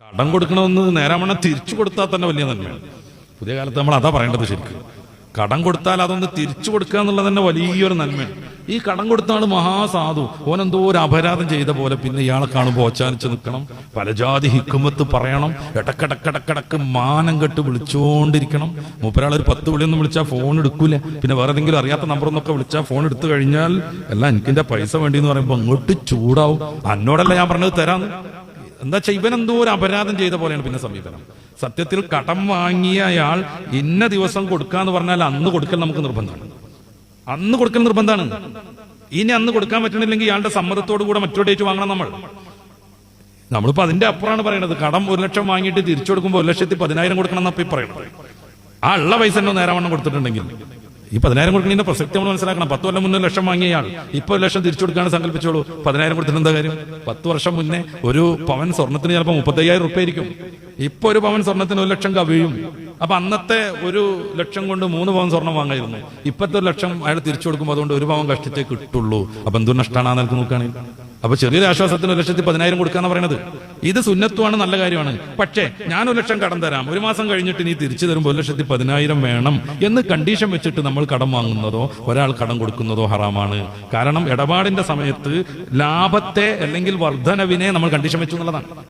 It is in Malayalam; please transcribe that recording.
കടം കൊടുക്കണമെന്ന് നേരാമണ്ണം തിരിച്ചു കൊടുത്താൽ തന്നെ വലിയ നന്മയാണ്. പുതിയ കാലത്ത് നമ്മൾ അതാ പറയേണ്ടത്. ശരിക്കും കടം കൊടുത്താൽ അതൊന്ന് തിരിച്ചു കൊടുക്കുക എന്നുള്ളത് തന്നെ വലിയൊരു നന്മയാണ്. ഈ കടം കൊടുത്ത ആള് മഹാസാധു, ഓനെന്തോ ഒരു അപരാധം ചെയ്ത പോലെ പിന്നെ ഇയാളെ കാണുമ്പോൾ ഓച്ചാനിച്ച് നിൽക്കണം, പലജാതി ഹിക്കുമത്ത് പറയണം, ഇടക്കിടക്കിടക്കിടക്ക് മാനം കെട്ട് വിളിച്ചുകൊണ്ടിരിക്കണം. മൂപ്പരാളൊരു 10 വിളിയൊന്നും വിളിച്ചാൽ ഫോൺ എടുക്കൂല. പിന്നെ വേറെ ഏതെങ്കിലും അറിയാത്ത നമ്പറൊന്നൊക്കെ വിളിച്ചാൽ ഫോൺ എടുത്തു കഴിഞ്ഞാൽ എല്ലാം എനിക്കെന്റെ പൈസ വേണ്ടി എന്ന് പറയുമ്പോൾ അങ്ങോട്ട് ചൂടാവും. അന്നോടല്ല ഞാൻ പറഞ്ഞത് തരാന്ന്. എന്താ വെച്ചാൽ ഇവനെന്തോ ഒരു അപരാധം ചെയ്ത പോലെയാണ് പിന്നെ സമീപനം. സത്യത്തിൽ കടം വാങ്ങിയ അയാൾ ഇന്ന ദിവസം കൊടുക്കാന്ന് പറഞ്ഞാൽ അന്ന് കൊടുക്കൽ നമുക്ക് നിർബന്ധമാണ്. അന്ന് കൊടുക്കൽ നിർബന്ധമാണ്. ഇനി അന്ന് കൊടുക്കാൻ പറ്റണില്ലെങ്കിൽ ഇയാളുടെ സമ്മതത്തോടു കൂടെ മറ്റൊരു ഡേറ്റ് വാങ്ങണം. നമ്മളിപ്പോ അതിന്റെ അപ്പുറമാണ് പറയുന്നത്. കടം 1 ലക്ഷം വാങ്ങിയിട്ട് തിരിച്ചു കൊടുക്കുമ്പോൾ 1,10,000 കൊടുക്കണം എന്നപ്പോ ഈ പറയുന്നത്. ആ ഉള്ള പൈസ എന്നോ നേരവണ്ണം കൊടുത്തിട്ടുണ്ടെങ്കിൽ ഈ 10,000 കൊടുക്കുന്നതിന്റെ പ്രസക്തി നമ്മൾ മനസ്സിലാക്കണം. 10 കൊല്ലം മുന്നേ 1 ലക്ഷം വാങ്ങിയയാൾ ഇപ്പൊ 1 ലക്ഷം തിരിച്ചു കൊടുക്കാണ് സങ്കല്പിച്ചോളൂ. 10,000 കൊടുത്തിട്ട് എന്താ കാര്യം? 10 വർഷം മുന്നേ ഒരു പവൻ സ്വർണത്തിന് ചിലപ്പോൾ 35,000 റുപ്യ ആയിരിക്കും. ഇപ്പൊ ഒരു പവൻ സ്വർണത്തിന് 1 ലക്ഷം കവിയും. അപ്പൊ അന്നത്തെ 1 ലക്ഷം കൊണ്ട് 3 പവൻ സ്വർണം വാങ്ങായിരുന്നു. ഇപ്പത്തെ 1 ലക്ഷം അയാൾ തിരിച്ചു കൊടുക്കുമ്പോൾ അതുകൊണ്ട് 1 പവൻ കഷ്ടിച്ചേ കിട്ടുള്ളൂ. അപ്പൊ എന്തൊരു നഷ്ടമാണ് ആ നിലക്ക് നോക്കുകയാണെങ്കിൽ. അപ്പൊ ചെറിയൊരു ആശ്വാസത്തിന് 1,10,000 കൊടുക്കാന്ന് പറയുന്നത് ഇത് സുന്നത്തുമാണ്, നല്ല കാര്യമാണ്. പക്ഷേ ഞാൻ 1 ലക്ഷം കടം തരാം, 1 മാസം കഴിഞ്ഞിട്ട് നീ തിരിച്ചു തരുമ്പോൾ 1,10,000 വേണം എന്ന് കണ്ടീഷൻ വെച്ചിട്ട് നമ്മൾ കടം വാങ്ങുന്നതോ ഒരാൾ കടം കൊടുക്കുന്നതോ ഹറാമാണ്. കാരണം ഇടപാടിന്റെ സമയത്ത് ലാഭത്തെ അല്ലെങ്കിൽ വർധനവിനെ നമ്മൾ കണ്ടീഷൻ വെച്ചു എന്നുള്ളതാണ്.